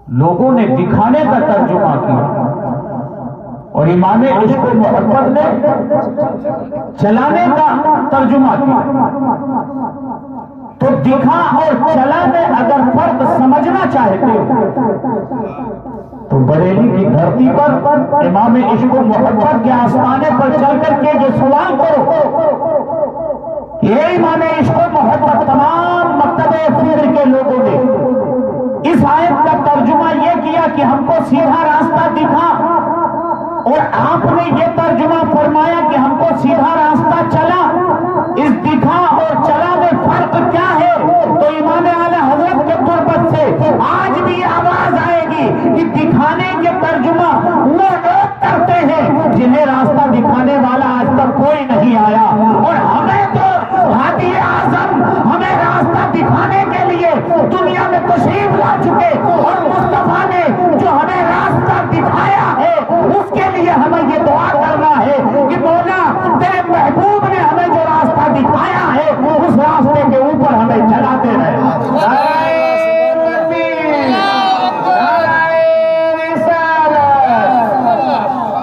لوگوں نے دکھانے کا ترجمہ کیا اور امام عشق و محبت نے چلانے کا ترجمہ کیا. تو دکھا اور چلا میں اگر فرق سمجھنا چاہتے ہو تو بریلی کی دھرتی پر امام عشق و محبت کے آستانے پر چل کر کے جو سوال کرو یہ امام عشق و محبت تمام مکتب فکر کے لوگوں نے اس آیت کا ترجمہ یہ کیا کہ ہم کو سیدھا راستہ دکھا، اور آپ نے یہ ترجمہ فرمایا کہ ہم کو سیدھا راستہ چلا. اس دکھا اور چلا میں فرق کیا ہے؟ تو امام اعلی حضرت کے تربت سے آج بھی آواز آئے گی کہ دکھانے کے ترجمہ وہ لوگ کرتے ہیں جنہیں راستہ دکھانے والا آج تک کوئی نہیں آیا، اور ہمیں تو ہادی اعظم ہمیں راستہ دکھانے کے لیے دنیا میں تشریف لا چکے، اور مصطفیٰ نے جو ہمیں راستہ دکھایا ہے اس کے لیے ہمیں یہ دعا کرنا ہے کہ مولا تیرے محبوب نے ہمیں جو راستہ دکھایا ہے اس راستے کے اوپر ہمیں چلاتے رہے.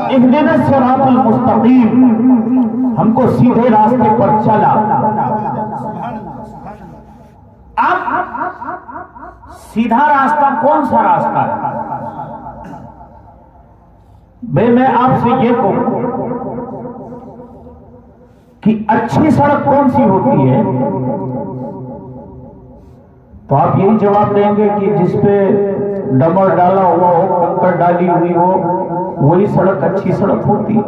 اہدنا الصراط المستقیم، ہم کو سیدھے راستے پر چلا. اب سیدھا راستہ کون سا راستہ ہے؟ میں آپ سے یہ کہوں کہ اچھی سڑک کون سی ہوتی ہے تو آپ یہی جواب دیں گے کہ جس پہ ڈمر ڈالا ہوا ہو، کنکر ڈالی ہوئی ہو، وہی سڑک اچھی سڑک ہوتی ہے.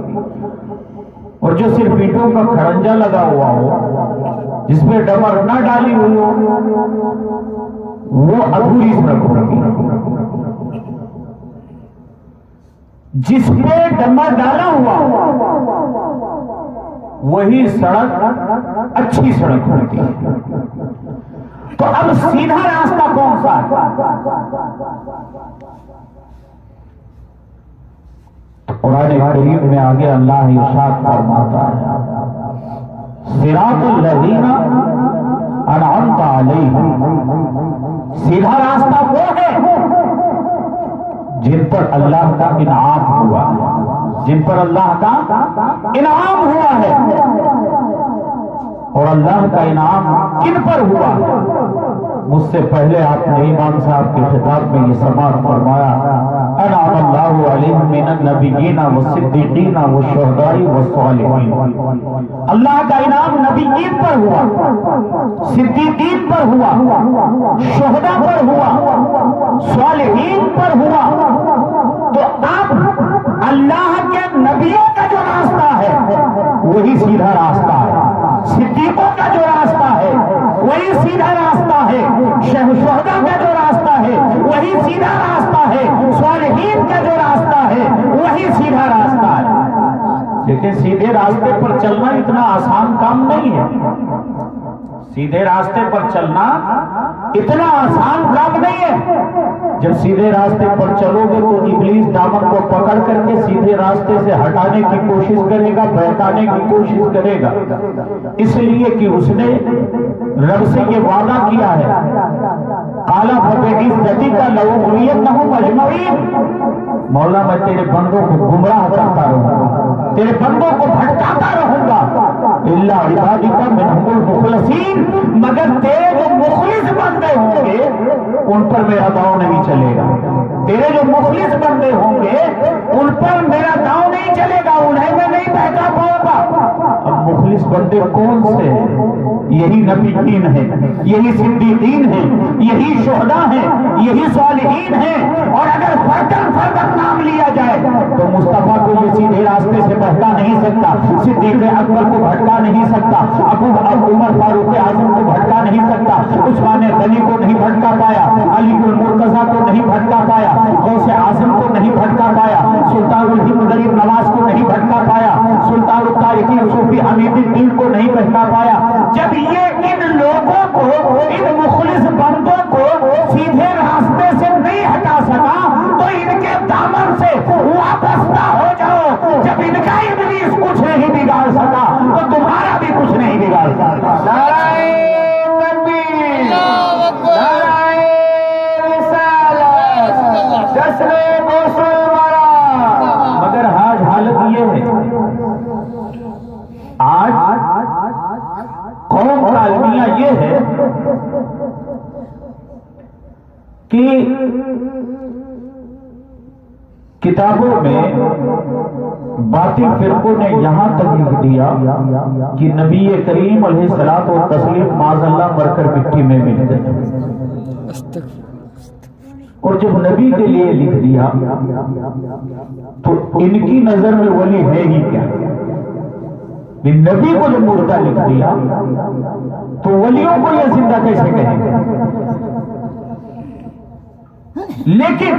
اور جو صرف اینٹوں کا کھڑنجا لگا ہوا ہو، جس پہ ڈمر نہ ڈالی ہوئی ہو، وہ ادھوری سڑک ہوتی ہے. جس پہ ڈمر ڈالا ہوا وہی سڑک اچھی سڑک ہوتی ہے. تو اب سیدھا راستہ کون سا ہے؟ قرآن کریم میں آگے اللہ ارشاد فرماتا ہے صراط الذین انعمت علیہم، سیدھا راستہ وہ ہے جن پر اللہ کا انعام ہوا ہے، جن پر اللہ کا انعام ہوا ہے. اور اللہ کا انعام کن پر ہوا ہے؟ مجھ سے پہلے آپ نے امام صاحب کے خطاب میں یہ سماعت فرمایا انعم اللہ علیہم من النبیین والصدیقین والشہداء والصالحین. اللہ کا انعام نبیین پر ہوا، صدیقین پر ہوا، شہداء پر ہوا، صالحین پر ہوا. تو اب اللہ کے نبیوں کا جو راستہ ہے وہی سیدھا راستہ ہے، صدیقوں کا جو راستہ ہے وہی سیدھا راستہ ہے، شہداء کا جو راستہ ہے وہی سیدھا راستہ ہے، صالحین کا جو راستہ ہے وہی سیدھا راستہ ہے. لیکن سیدھے راستے پر چلنا اتنا آسان کام نہیں ہے. سیدھے راستے پر چلنا اتنا آسان کام نہیں ہے. جب سیدھے راستے پر چلو گے تو ابلیس دامن کو پکڑ کر کے سیدھے راستے سے ہٹانے کی کوشش کرے گا، بہکانے کی کوشش کرے گا. اس لیے کہ اس نے رب سے یہ وعدہ کیا ہے قال فبعزتک لأغوینہم اجمعین، مولا میں تیرے بندوں کو گمراہ کرتا رہوں گا، تیرے بندوں کو بھٹکاتا رہوں گا، الا عبادک منہم المخلصین، مگر تیرے جو مخلص بندے ہوں گے ان پر میرا داؤں نہیں چلے گا. تیرے جو مخلص بندے ہوں گے ان پر میرا داؤں نہیں چلے گا، انہیں میں نہیں بہکا پاؤں گا. اب مخلص بندے کون سے ہیں؟ یہی نبیین ہیں، یہی صدیقین ہیں، یہی شہداء ہیں، یہی صالحین ہیں. اور اگر فردن فردن نام لیا جائے تو مصطفیٰ کو یہ سیدھے راستے سے بہکا نہیں سکتا، صدیق اکبر کو بھٹکا نہیں سکتا، عمر فاروق اعظم کو بھٹکا نہیں سکتا، عثمان غنی کو نہیں بھٹکا پایا، علی المرتضیٰ کو نہیں بھٹکا پایا، غوث اعظم کو نہیں بھٹکا پایا، سلطان الہند غریب نواز کو نہیں بھٹکا پایا، سلطان الطارقین صوفی حمید الدین کو نہیں بھٹکا پایا. جب یہ ان لوگوں کو، ان مخلص بندوں کو سیدھے راستے سے نہیں ہٹا سکا تو ان کے دامن سے وابستہ ہو جاؤ. جب ان کا ابلیس کچھ نہیں بگاڑ سکا تو تمہارا بھی کچھ نہیں بگاڑ سکتا. حسن دوسرے مارا، مگر آج حالت یہ ہے، آج قوم کا المیہ یہ ہے کہ کتابوں میں باطل فرقوں نے یہاں تک لکھ دیا کہ نبی کریم علیہ الصلوۃ والتسلیم معاذ اللہ مر کر مٹی میں مل گئے، اور جب نبی کے لیے لکھ دیا تو ان کی نظر میں ولی ہے ہی کیا؟ نبی کو جو مردہ لکھ دیا تو ولیوں کو یہ زندہ کیسے کہیں گے؟ لیکن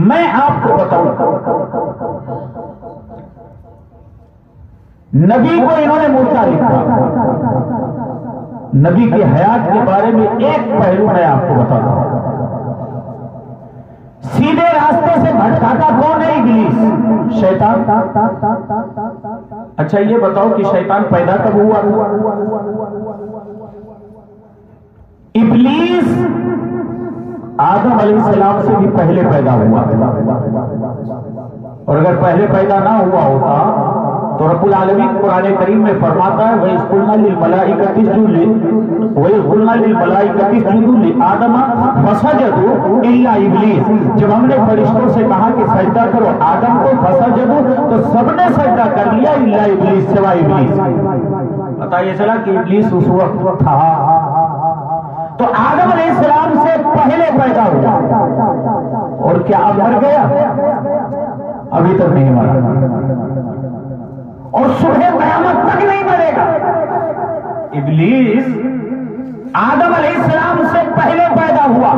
میں آپ کو بتاؤں، نبی کو انہوں نے مردہ لکھا، نبی کی حیات کے بارے میں ایک پہلو میں آپ کو بتاتا ہوں۔ سیدھے راستے سے بھٹکاتا کون ہے؟ ابلیس، شیطان۔ اچھا یہ بتاؤ کہ شیطان پیدا کب ہوا؟ ابلیس آدم علیہ السلام سے بھی پہلے پیدا ہوا، اور اگر پہلے پیدا نہ ہوا ہوتا تو رب العالمین قرآن کریم میں فرماتا ہے وَإِذْ قُلْنَا لِلْمَلَائِكَةِ اسْجُدُوا لِآدَمَ فَسَجَدُوا إِلَّا إِبْلِيسَ، جب ہم نے فرشتوں سے کہا کہ سجدہ کرو آدم کو، فَسَجَدُوا، تو سب نے سجدہ کر لیا الا ابلیس، سوائے ابلیس۔ پتہ یہ چلا کہ ابلیس اس وقت تھا، تو آدم علیہ السلام سے پہلے پیدا ہوا، اور کیا اب مر گیا؟ ابھی تک نہیں مرا، اور صبح قیامت تک نہیں مرے گا۔ ابلیس آدم علیہ السلام سے پہلے پیدا ہوا،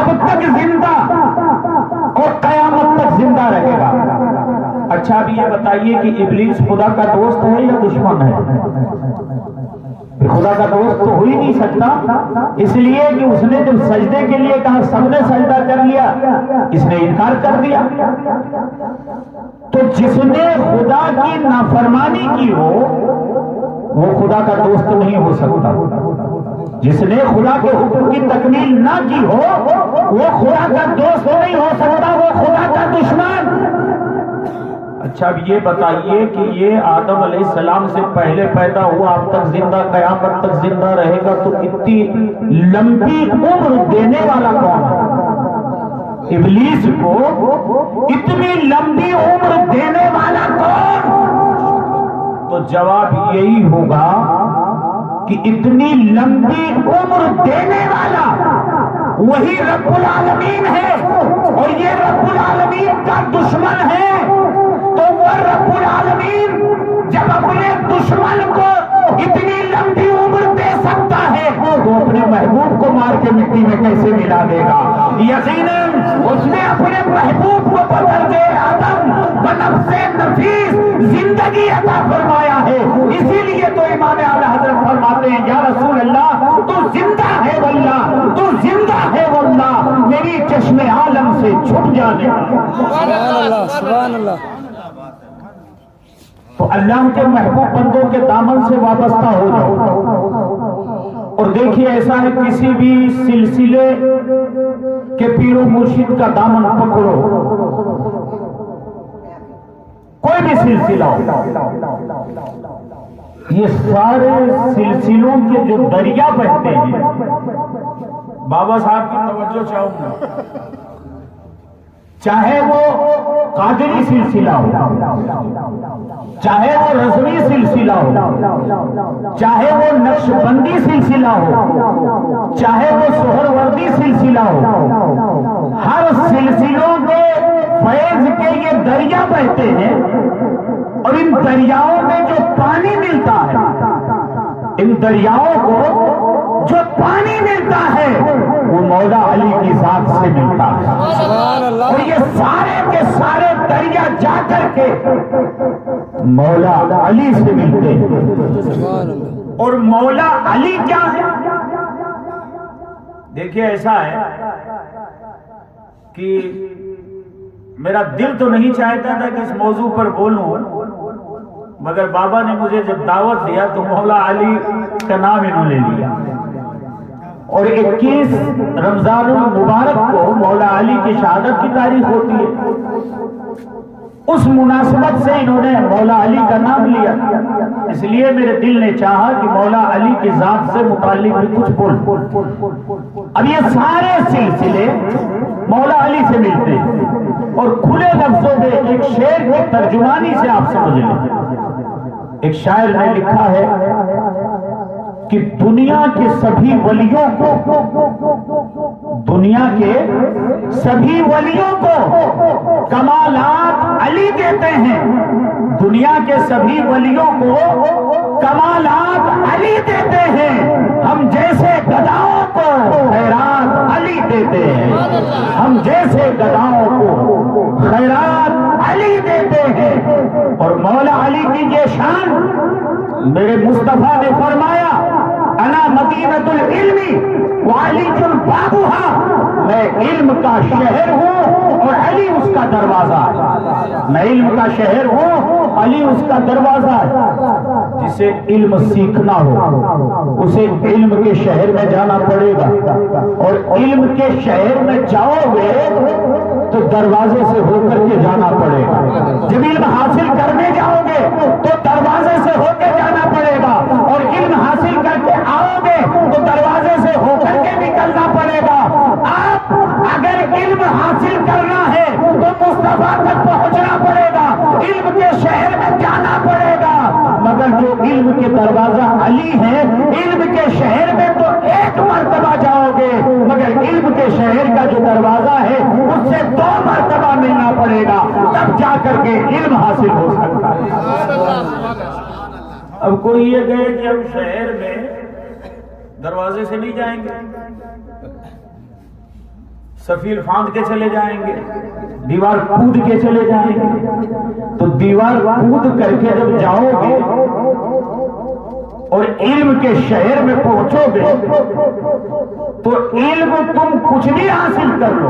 اب تک زندہ اور قیامت تک زندہ رہے گا۔ اچھا اب یہ بتائیے کہ ابلیس خدا کا دوست ہے یا دشمن ہے؟ خدا کا دوست تو ہو ہی نہیں سکتا، اس لیے کہ اس نے جب سجدے کے لیے کہا سب نے سجدہ کر لیا، اس نے انکار کر دیا۔ تو جس نے خدا کی نافرمانی کی ہو وہ خدا کا دوست نہیں ہو سکتا، جس نے خدا کے حکم کی تکمیل نہ کی ہو وہ خدا کا دوست نہیں ہو سکتا، وہ خدا کا دشمن۔ اچھا اب یہ بتائیے کہ یہ آدم علیہ السلام سے پہلے پیدا ہوا، اب تک زندہ، قیامت تک زندہ رہے گا، تو اتنی لمبی عمر دینے والا کون ہے؟ ابلیس کو اتنی لمبی عمر دینے والا کون؟ تو جواب یہی ہوگا کہ اتنی لمبی عمر دینے والا وہی رب العالمین ہے، اور یہ رب العالمین کا دشمن ہے۔ تو وہ رب العالمین جب اپنے دشمن کو اتنی لمبی عمر دے سکتا ہے تو اپنے محبوب کو مار کے مٹی میں کیسے ملا دے گا؟ یقیناً اس نے اپنے محبوب کو بدل دے آدم بنفس نفیس زندگی عطا فرمایا ہے، اسی لیے تو امام اعلی حضرت فرماتے ہیں یا رسول اللہ تو زندہ ہے واللہ، تو زندہ ہے واللہ، میری چشم عالم سے چھپ جانے۔ سبحان اللہ، سبحان اللہ۔ تو اللہ کے محبوب بندوں کے دامن سے وابستہ ہو جاؤ، اور دیکھیے ایسا ہے کسی بھی سلسلے کے پیر و مرشد کا دامن پکڑو، کوئی بھی سلسلہ ہو، یہ سارے سلسلوں کے جو دریا بہتے ہیں، بابا صاحب کی توجہ چاہوں گا، چاہے وہ قادری سلسلہ ہو، چاہے وہ رضوی سلسلہ ہو، چاہے وہ نقشبندی سلسلہ ہو، چاہے وہ سہروردی سلسلہ ہو، ہر سلسلوں کے فیض کے یہ دریا بہتے ہیں، اور ان دریاؤں میں جو پانی ملتا ہے، ان دریاؤں کو جو پانی ملتا ہے وہ مولا علی کی ذات سے ملتا ہے، اور یہ سارے کے سارے دریا جا کر کے مولا علی سے ملتے ہیں۔ اور مولا علی کیا ہے؟ دیکھیے ایسا ہے کہ میرا دل تو نہیں چاہتا تھا کہ اس موضوع پر بولوں، مگر بابا نے مجھے جب دعوت دیا تو مولا علی کا نام انہوں نے لیا۔ اور 21 رمضان المبارک کو مولا علی کی شہادت کی تاریخ ہوتی ہے۔ اس مناسبت سے انہوں نے مولا علی کا نام لیا، اس لیے میرے دل نے چاہا کہ مولا علی کی ذات سے متعلق بھی کچھ بول۔ اب یہ سارے سلسلے مولا علی سے ملتے ہیں اور کھلے لفظوں میں ایک شعر کی ترجمانی سے آپ سمجھ لیں۔ ایک شاعر نے لکھا ہے کہ دنیا کے سبھی ولیوں کو کمالات علی دیتے ہیں، دنیا کے سبھی ولیوں کو کمالات علی دیتے ہیں، ہم جیسے گداؤں کو خیرات علی دیتے ہیں، ہم جیسے گداؤں کو خیرات علی دیتے ہیں۔ اور مولا علی کی یہ شان میرے مصطفیٰ نے فرمایا انا مدینۃ العلم وعلی بابها، میں علم کا شہر ہوں اور علی اس کا دروازہ ہے، میں علم کا شہر ہوں، علی اس کا دروازہ ہے۔ جسے علم سیکھنا ہو اسے علم کے شہر میں جانا پڑے گا، اور علم کے شہر میں جاؤ گے تو دروازے سے ہو کر کے جانا پڑے گا۔ جب علم حاصل کرنے جاؤ گے تو دروازے سے ہو کے جانا پڑے گا، اور علم حاصل کر کے آؤ گے تو دروازے سے ہو کر کے نکلنا پڑے گا۔ آپ اگر علم حاصل کرنا ہے تو مصطفیٰ تک پہنچنا پڑے گا، علم کے شہر میں جانا پڑے گا، مگر جو علم کے دروازہ علی ہے، علم کے شہر میں تو ایک مرتبہ جاؤ گے، مگر علم کے شہر کا جو دروازہ ہے اس سے 2 مرتبہ ملنا پڑے گا، تب جا کر کے علم حاصل ہو سکتا ہے۔ اب کوئی یہ کہے کہ ہم شہر میں دروازے سے نہیں جائیں گے، سفیر پھاند کے چلے جائیں گے، دیوار کود کے چلے جائیں گے، تو دیوار کود کر کے جب جاؤ گے اور علم کے شہر میں پہنچو گے تو علم تم کچھ بھی حاصل کر لو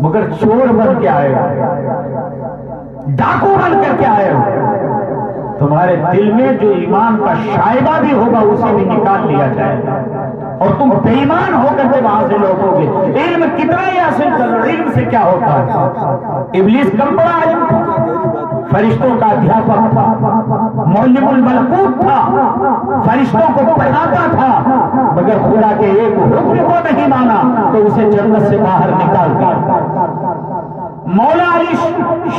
مگر چور بن کے آئے ہو، ڈاکو بن کر کے آئے ہو، تمہارے دل میں جو ایمان کا شائبہ بھی ہوگا اسے بھی نکال لیا جائے گا، اور تم بے ایمان ہو کر کے وہاں سے لوٹو گے۔ علم کتنا ہی حاصل کر لو، علم سے کیا ہوتا ہے؟ ابلیس کم بڑا علم تھا، فرشتوں کا ادھیاپک تھا، معلم الملکوت تھا، فرشتوں کو پڑھاتا تھا، مگر خدا کے ایک حکم کو نہیں مانا تو اسے جنت سے باہر نکال دیا۔ مولا علی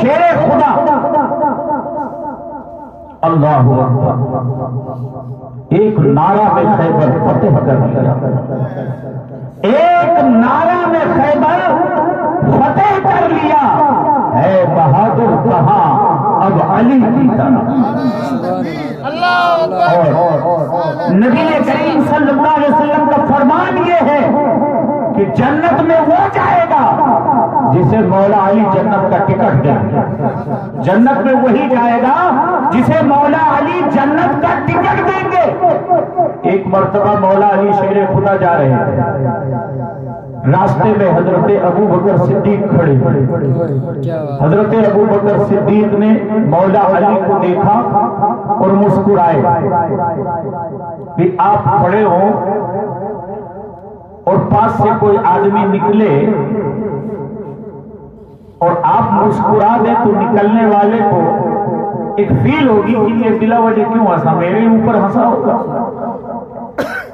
شیر خدا، اللہ اکبر، ایک نعرہ میں خیبر فتح کر لیا، ایک نعرہ میں خیبر فتح کر لیا، ہے بہادر کہاں اب علی کی طرح۔ نبی کریم صلی اللہ علیہ وسلم کا فرمان یہ ہے کہ جنت میں وہ جائے گا جسے مولا علی جنت کا ٹکٹ دے گا، جنت میں وہی جائے گا جسے مولا علی جنت کا ٹکٹ دیں گے۔ ایک مرتبہ مولا علی شیر خدا جا رہے ہیں، راستے میں حضرت ابو بکر صدیق کھڑے، حضرت ابو بکر صدیق نے مولا علی کو دیکھا اور مسکرائے کہ آپ کھڑے ہوں اور پاس سے کوئی آدمی نکلے اور آپ مسکرا دیں تو نکلنے والے کو ایک فیل ہوگی کہ یہ بلا وجہ کیوں ہنسا، میرے اوپر ہنسا ہوگا۔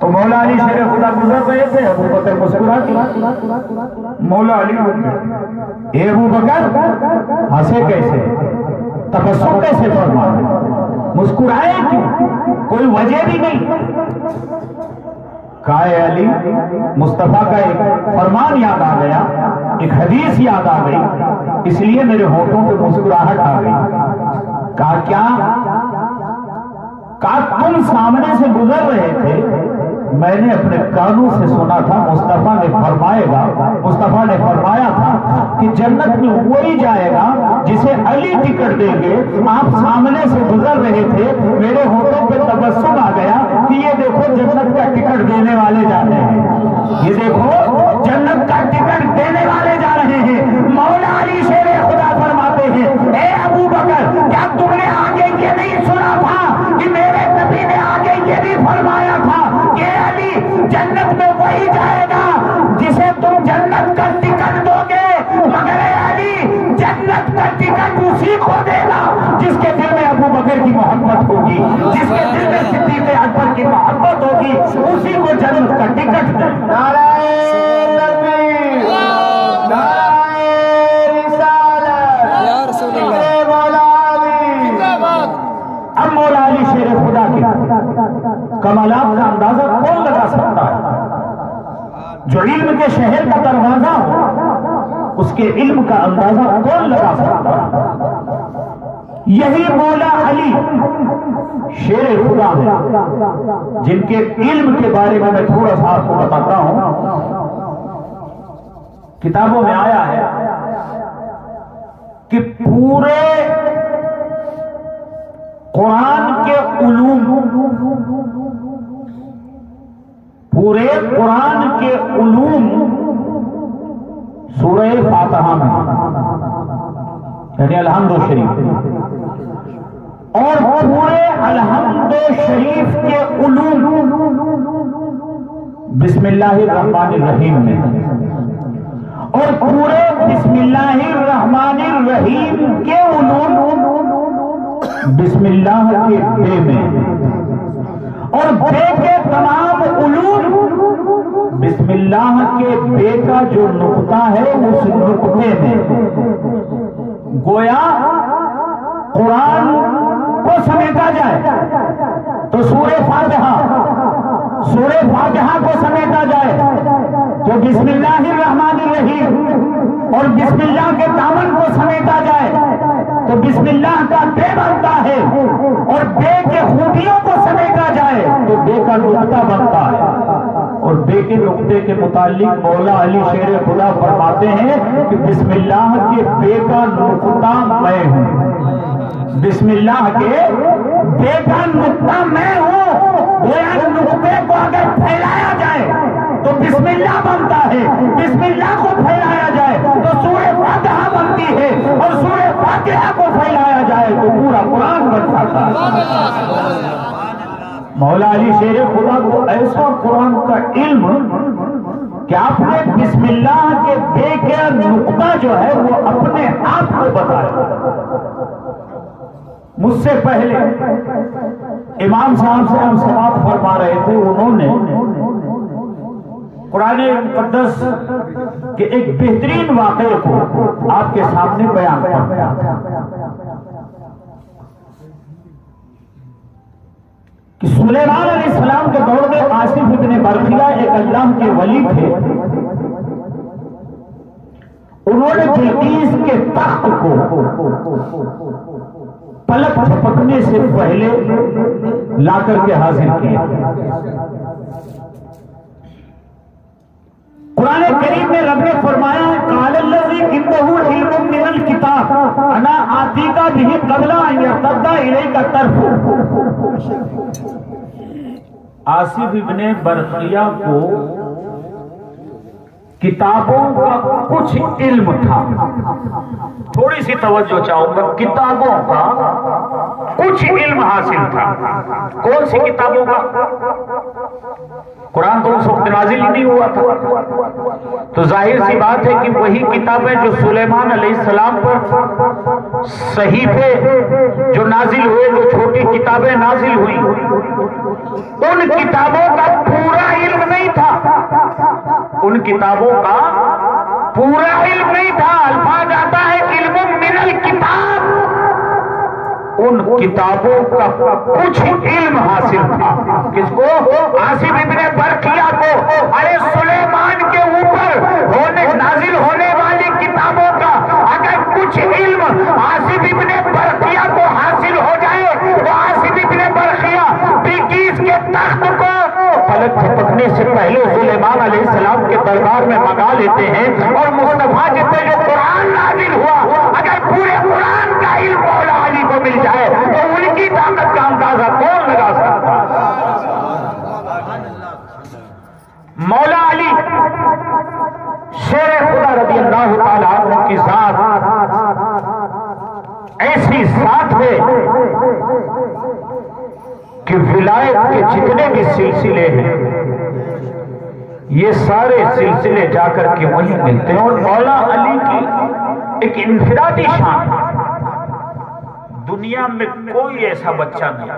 تو مولا علی شیر خدا گزر رہے تھے، ابو بکر مسکرا دیا، مولا علی اے ابو بکر ہنسے کیسے، تبسم کیسے فرمائے، مسکرائے کیوں، کوئی وجہ بھی نہیں۔ کہا اے علی، مصطفیٰ کا ایک فرمان یاد آ گیا، ایک حدیث یاد آ گئی، اس لیے میرے ہونٹوں پہ مسکراہٹ آ گئی۔ کہا کیا؟ کہا تم سامنے سے گزر رہے تھے، میں نے اپنے کانوں سے سنا تھا مصطفیٰ نے فرمایا تھا کہ جنت میں وہی جائے گا جسے علی ٹکٹ دیں گے۔ آپ سامنے سے گزر رہے تھے، میرے ہونٹوں پہ تبسم آ گیا کہ یہ دیکھو جنت کا ٹکٹ دینے والے جا رہے ہیں، یہ دیکھو جنت کا ٹکٹ دینے والے جا رہے ہیں۔ مولا علی شیر خدا فرماتے ہیں، اے ابو بکر، کیا تم نے آگے یہ نہیں سنا تھا کہ میرے نبی نے آگے یہ بھی فرمایا تھا کہ علی جنت جو علم کے شہر کا دروازہ ہو اس کے علم کا اندازہ کون لگا سکتا ہے؟ یہی مولا علی شیر خدا ہے جن کے علم کے بارے میں تھوڑا سا آپ کو بتاتا ہوں. کتابوں میں آیا ہے کہ پورے قرآن کے علوم، پورے قرآن کے علوم سورہ فاتحہ میں، یعنی الحمد شریف، اور پورے الحمد شریف کے علوم بسم اللہ الرحمن الرحیم میں، اور پورے بسم اللہ الرحمن الرحیم کے علوم بسم اللہ کے بے میں، اور بے کے تمام علوم بسم اللہ کے بے کا جو نقطہ ہے اس نقطے میں. گویا قرآن کو سمیٹا جائے تو سورہ فاتحہ کو سمیٹا جائے تو بسم اللہ الرحمن الرحیم، اور بسم اللہ کے دامن کو سمیٹا جائے تو بسم اللہ کا بے بنتا ہے، اور بے کے خوبیوں کو سمیٹا جائے تو بے کا نقطہ بنتا ہے. اور بے کے نقطے کے متعلق مولا علی شیر خدا فرماتے ہیں کہ بسم اللہ کے بے کا نقطہ میں ہوں، بسم اللہ کے بے کا نقطہ میں ہوں. گویا نقطے کو اگر پھیلایا جائے تو بسم اللہ بنتا ہے، بسم اللہ کو پھیلایا جائے تو سورہ فاتحہ بنتی ہے، اور سورہ فاتحہ کو پھیلایا جائے تو پورا قرآن بن سکتا ہے. مولا علی شیر خدا کو ایسا قرآن کا علم کہ آپ نے بسم اللہ کے بے کا نقطہ جو ہے وہ اپنے آپ کو بتایا. مجھ سے پہلے امام صاحب سے ہم سماعت فرما رہے تھے، انہوں نے قرآن مقدس کے ایک بہترین واقعے کو آپ کے سامنے بیان کرتا کہ سلیمان علیہ السلام کے دور میں آصف ابن برقیہ ایک اللہ کے ولی تھے. انہوں نے بلقیس کے تخت کو پلک جھپکنے سے پہلے لا کر کے حاضر کیا. قرآن کریم میں رب نے فرمایا قال الذی عنده علم من الکتاب انا آتیک بہ قبل ان یرتد الیک طرفک. آصف ابن برقیہ کو کتابوں کا کچھ علم تھا. تھوڑی سی توجہ چاہوں گا، کتابوں کا کچھ علم حاصل تھا. کون سی کتابوں کا؟ قرآن تو اس وقت نازل ہی نہیں ہوا تھا، تو ظاہر سی بات ہے کہ وہی کتابیں جو سلیمان علیہ السلام پر صحیفے جو نازل ہوئے، جو چھوٹی کتابیں نازل ہوئی، ان کتابوں کا پورا علم نہیں تھا. ان کتابوں کا پورا علم نہیں تھا. الفاظ آتا ہے علم من الکتاب، ان کتابوں کا کچھ علم حاصل تھا. کس کو؟ آصف ابن برقیہ کو. ارے سلیمان کے اوپر نازل ہونے والی کتابوں کا اگر کچھ علم آصف ابن برقیہ کو حاصل ہو جائے تو آصف ابن برقیہ بلقیس کے تخت کو پلک جھپکنے سے پہلے سلیمان علیہ السلام کے دربار میں منگا لیتے ہیں. اور مصطفیٰ جتنے جو قرآن نازل ہوا، اگر پورے قرآن کا علم مولا علی کو مل جائے تو ان کی طاقت کا اندازہ کون لگا سکتا ہے؟ مولا علی شیر خدا رضی اللہ تعالیٰ عنہ کی ذات ایسی ذات ہے کہ ولایت کے جتنے بھی سلسلے ہیں یہ سارے سلسلے جا کر کے وہیں ملتے ہیں. اور مولا علی کی ایک انفرادی شان ہے. دنیا میں کوئی ایسا بچہ نہیں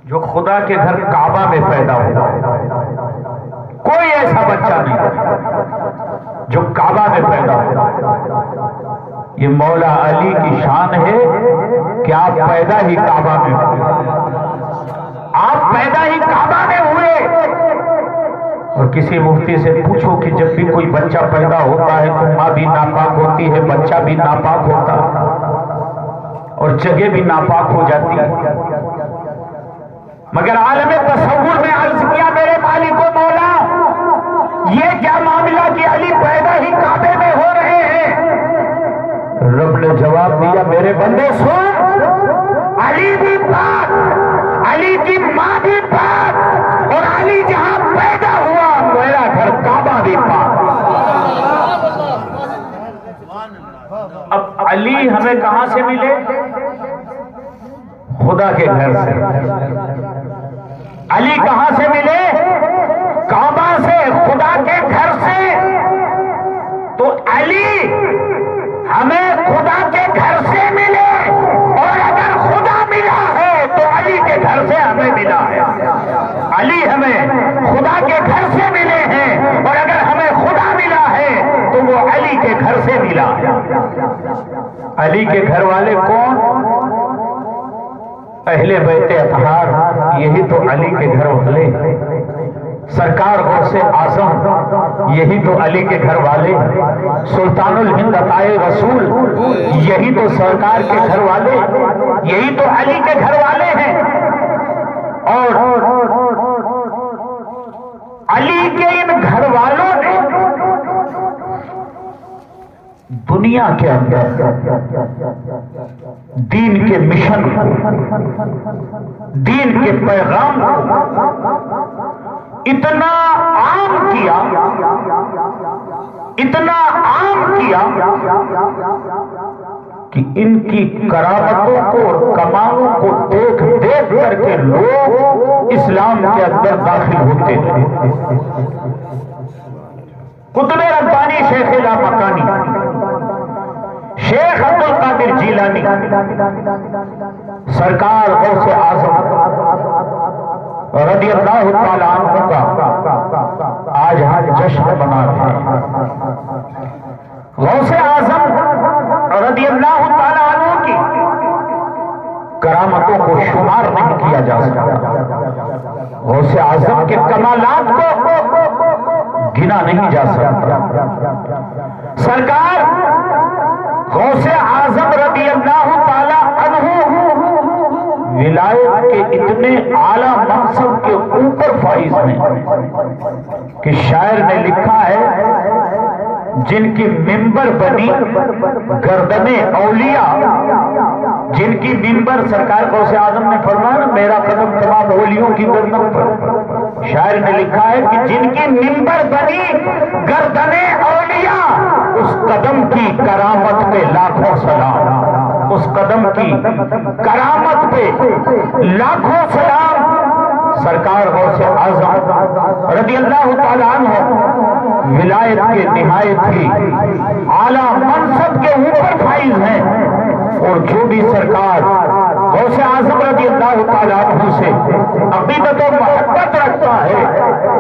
جو خدا کے گھر کعبہ میں پیدا ہوا. کوئی ایسا بچہ نہیں جو کعبہ میں پیدا ہوا. یہ مولا علی کی شان ہے کہ آپ پیدا ہی کعبہ میں ہوئے. آپ پیدا ہی کعبہ میں ہوئے. اور کسی مفتی سے پوچھو کہ جب بھی کوئی بچہ پیدا ہوتا ہے تو ماں بھی ناپاک ہوتی ہے، بچہ بھی ناپاک ہوتا ہے اور جگہ بھی ناپاک ہو جاتی ہے، مگر عالم تصور میں عرض کیا میرے مالک و مولا یہ کیا معاملہ کہ علی پیدا ہی کعبے میں ہو رہے ہیں؟ رب نے جواب دیا میرے بندے سن، علی بھی پاک، علی کی ماں بھی پاک، اور علی جہاں پیدا ہوا میرا گھر کعبہ بھی پاک۔ اب علی ہمیں کہاں سے ملے؟ خدا کے گھر سے۔ علی کہاں سے ملے؟ کعبہ سے، خدا کے گھر سے۔ تو علی ہمیں خدا کے گھر سے ملے، اور اگر خدا ملا ہے تو علی کے گھر سے ہمیں ملا ہے۔ علی ہمیں خدا کے گھر سے ملے ہیں، اور اگر ہمیں خدا ملا ہے تو وہ علی کے گھر سے ملا ہے۔ علی کے گھر والے کون؟ اہل بیت اطہار، یہی تو علی کے گھر والے۔ سرکار غوث اعظم، یہی تو علی کے گھر والے۔ سلطان الہند عطائے رسول، یہی تو سرکار کے گھر والے، یہی تو علی کے گھر والے ہیں۔ اور علی کے ان گھر والوں نے دنیا کے اندر دین کے مشن، دین کے پیغام اتنا عام کیا، اتنا عام کیا کہ ان کی کرامتوں کو اور کمالوں کو دیکھ دیکھ کر کے لوگ اسلام کے اندر داخل ہوتے تھے۔ قطب ربانی شیخ لامکانی، شیخ عبد القادر جیلانی، سرکار غوث اعظم رضی اللہ تعالیٰ عنہ کا آج ہم جشن منا رہے ہیں۔ غوث اعظم رضی اللہ تعالیٰ عنہ کی کرامتوں کو شمار نہیں کیا جا سکتا، غوث اعظم کے کمالات کو گنا نہیں جا سکتا۔ سرکار غوث اعظم رضی اللہ تعالیٰ عنہ ولایت کے اتنے اعلیٰ منصب کے اوپر فائز ہیں کہ شاعر نے لکھا ہے جن کی ممبر بنی گردنیں اولیاء، جن کی ممبر، سرکار غوث اعظم نے فرمایا میرا قدم تمام اولیوں کی گردن پر۔ شاعر نے لکھا ہے کہ جن کی ممبر بنی گردنیں اولیاء، اس قدم کی کرامت پہ لاکھوں سلام، اس قدم کی کرامت پہ لاکھوں سلام۔ سرکار غوث اعظم رضی اللہ تعالیٰ عنہ ولایت کے نہایت ہی اعلیٰ منصب کے اوپر فائز ہیں، اور جو بھی سرکار غوث اعظم رضی اللہ تعالیٰ عنہ سے عقیدت و محبت رکھتا ہے،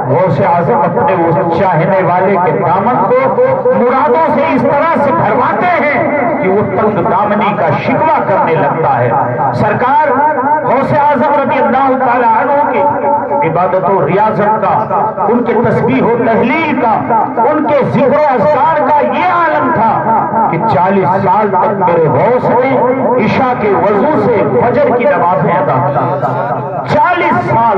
غوث اعظم اپنے اس چاہنے والے کے دامن کو مرادوں سے اس طرح سے بھرواتے ہیں کہ وہ تنگ دامنی کا شکوہ کرنے لگتا ہے۔ سرکار غوث اعظم رضی اللہ تعالیٰ عنہ کے عبادت و ریاضت کا، ان کے تسبیح و تحلیل کا، ان کے ذکر و اذکار کا یہ عالم تھا کہ 40 سال تک میرے غوث نے عشاء کے وضو سے فجر کی نمازیں ادا کی۔ 40 سال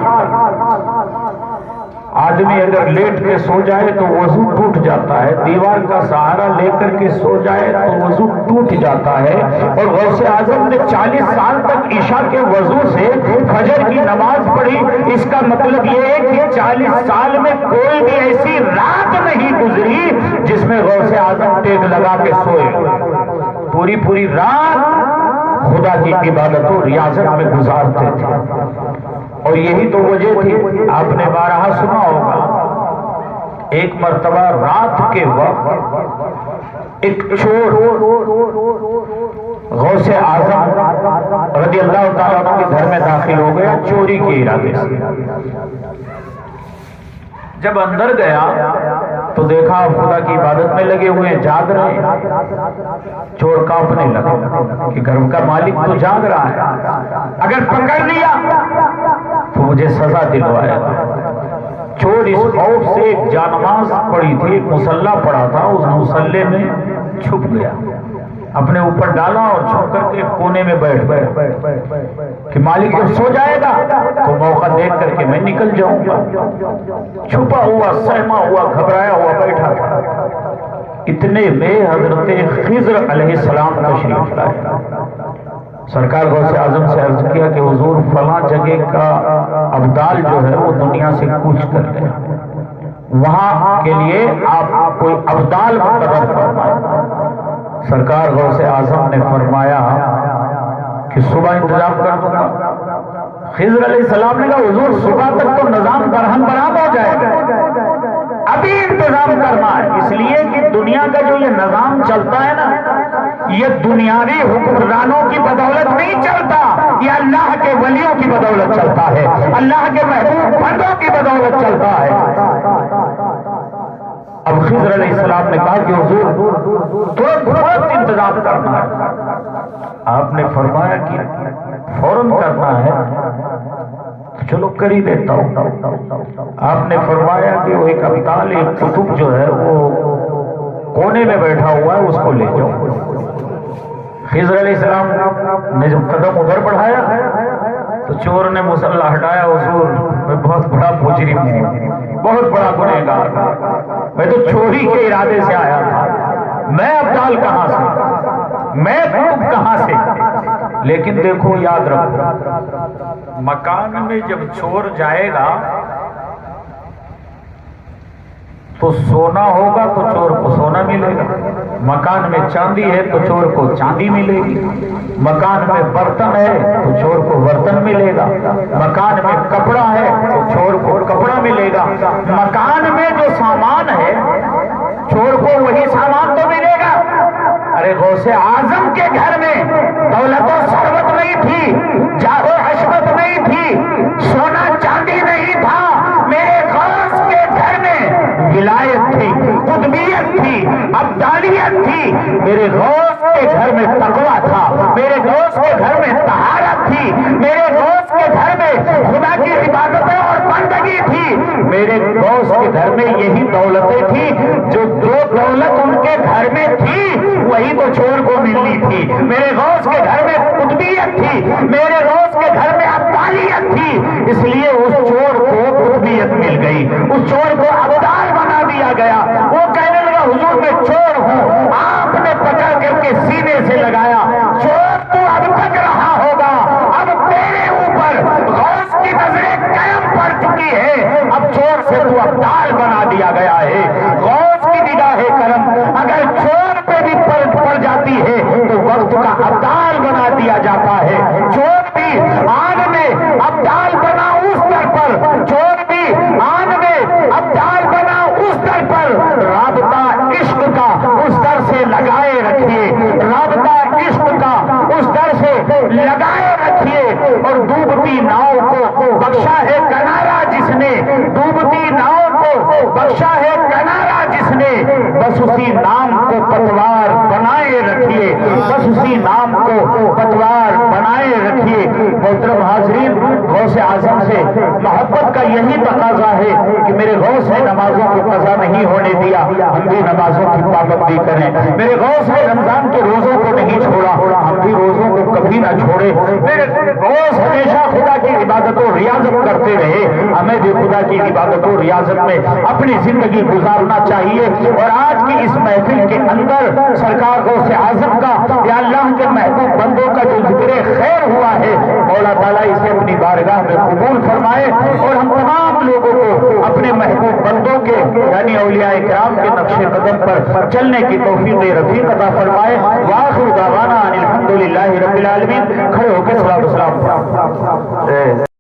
آدمی اگر لیٹ کے سو جائے تو وضو ٹوٹ جاتا ہے، دیوار کا سہارا لے کر کے سو جائے تو وضو ٹوٹ جاتا ہے، اور غوث اعظم نے 40 سال تک عشاء کے وضو سے فجر کی نماز پڑھی۔ اس کا مطلب یہ ہے کہ 40 سال میں کوئی بھی ایسی رات نہیں گزری جس میں غوث اعظم ٹیک لگا کے سوئے، پوری پوری رات خدا کی عبادت و ریاضت میں گزارتے تھے۔ اور یہی تو وجہ تھی، آپ نے بارہا سنا ہوگا، ایک مرتبہ رات کے وقت ایک چور غوث اعظم رضی اللہ تعالیٰ عنہ کے گھر میں داخل ہو گیا چوری کے ارادے سے۔ جب اندر گیا تو دیکھا خدا کی عبادت میں لگے ہوئے، جاگ رہے ہیں۔ چور کانپنے لگا کہ گھر کا مالک تو جاگ رہا ہے، اگر پکڑ لیا تو مجھے سزا دلوائے گا۔ چور اس خوف سے ایک جانماز پڑی تھی، ایک مسلح پڑا تھا، اس مسلح میں چھپ گیا، اپنے اوپر ڈالا اور چھپ کر کے کونے میں بیٹھ گیا کہ مالک جب سو جائے گا تو موقع دیکھ کر کے میں نکل جاؤں گا۔ چھپا ہوا، سہما ہوا، گھبرایا ہوا بیٹھا تھا۔ اتنے میں حضرت خضر علیہ السلام تشریف لائے۔ سرکار غوث اعظم سے عرض کیا کہ حضور فلاں جگہ کا ابدال جو ہے وہ دنیا سے کوچ کر گیا، وہاں کے لیے آپ کوئی ابدال مقرر فرمائیں۔ سرکار غوث اعظم نے فرمایا کہ صبح انتظام کر دوں گا۔ خضر علیہ السلام نے کہا حضور صبح تک تو نظام برہم برہم ہو جائے گا، ابھی انتظام کرنا ہے، اس لیے کہ دنیا کا جو یہ نظام چلتا ہے نا، یہ دنیاوی حکمرانوں کی بدولت نہیں چلتا، یہ اللہ کے ولیوں کی بدولت چلتا ہے، اللہ کے محبوب بندوں کی بدولت چلتا ہے۔ اب خضر علیہ السلام نے کہا کہ حضور ترنت انتظام کرنا ہے۔ آپ نے فرمایا کہ فوراً کرنا ہے، چلو کر ہی دیتا ہوں۔ آپ نے فرمایا کہ وہ ایک ابدال، ایک قطب جو ہے وہ کونے میں بیٹھا ہوا ہے، اس کو لے جاؤ۔ خضر علیہ السلام نے جب قدم ادھر بڑھایا تو چور نے مسلح ہٹایا، حضور میں بہت بڑا مجرم ہوں، بہت بڑا گنہگار ہوں، میں تو چوری کے ارادے سے آیا تھا، میں ابدال کہاں سے، میں قطب کہاں سے۔ لیکن دیکھو یاد رکھو، مکان میں جب چور جائے گا تو سونا ہوگا تو چور کو سونا ملے گا، مکان میں چاندی ہے تو چور کو چاندی ملے گی، مکان میں برتن ہے تو چور کو برتن ملے گا، مکان میں کپڑا ہے تو چور کو کپڑا ملے گا، مکان میں جو سامان ہے چور کو وہی سامان تو ملے گا۔ ارے غوث اعظم کے گھر میں دولت و ثروت نہیں تھی، جاہ و حشمت نہیں تھی، سونا چاندی نہیں تھا، میرے غوث کے گھر میں ولایت تھی، قطبیت تھی، ابدالیت تھی، میرے غوث کے گھر میں تقویٰ تھا، میرے غوث کے گھر میں طہارت تھی، میرے غوث کے گھر میں خدا کی عبادتیں اور بندگی تھی، میرے غوث کے گھر میں یہی دولتیں تھی جو دولت ان کے گھر میں تھی وہی تو چور کو ملنی تھی، میرے غوث کے گھر میں قطبیت تھی، میرے غوث کے گھر میں ابدالیت تھی، اس لیے اس چور کو قطبیت مل گئی، اس چور کو ابدال بنا دیا گیا۔ وہ کہنے لگا حضور میں چور ہوں، آپ نے پکڑ کر کے سینے سے لگایا، چور تو اب تک رہا ہوگا، اب تیرے اوپر غوث کی نظریں قائم پڑ چکی ہے، اب چور سے تو ابدال بنا دیا گیا ہے۔ غوث کی نگاہ کرم اگر چور پہ بھی پڑ جاتی ہے تو وقت کا ابدال بنا دیا جاتا ہے، چور بھی آن میں ابدال بنا اس در پر، چور بھی آن میں ابدال بنا اس در پر، رابطہ عشق کا اس در سے لگائے رکھیے، رابطہ عشق کا اس در سے لگائے رکھیے، اور ڈوبتی ناؤ کو بخشا ہے کنارہ جس نے، ڈوبتی ناؤ کو بخشا ہے کنارہ جس نے، بس اسی نام کو پتوار بنائے رکھیے، بس اسی نام کو پتوار بنائے رکھیے۔ محترم حاضرین، غوث اعظم سے محبت کا یہی تقاضا ہے کہ میرے غوث نے نمازوں کو قضا نہیں ہونے دیا، ہم بھی نمازوں کی پابندی کریں، میرے غوث نے رمضان کے روزوں کو نہیں چھوڑا، ہم بھی روزوں کو کبھی نہ چھوڑے، میرے غوث ہمیشہ خدا کی عبادت و ریاضت کرتے رہے، ہمیں بھی خدا کی عبادت و ریاضت میں اپنی زندگی گزارنا چاہیے۔ اور آج کی اس محفل کے اندر سرکار غوث اعظم کا یا اللہ کے محبوب بندوں کا جو ذکر خیر ہوا ہے، مولا تعالیٰ اسے اپنی بارگاہ میں قبول فرمائے، اور ہم تمام لوگوں کو اپنے محبوب بندوں کے یعنی اولیاء کرام کے نقش قدم پر چلنے کی توفیق رفیق عطا فرمائے۔ وآخر دعوانا ان الحمدللہ رب العالمین۔ کھڑے ہو کے صلاۃ و سلام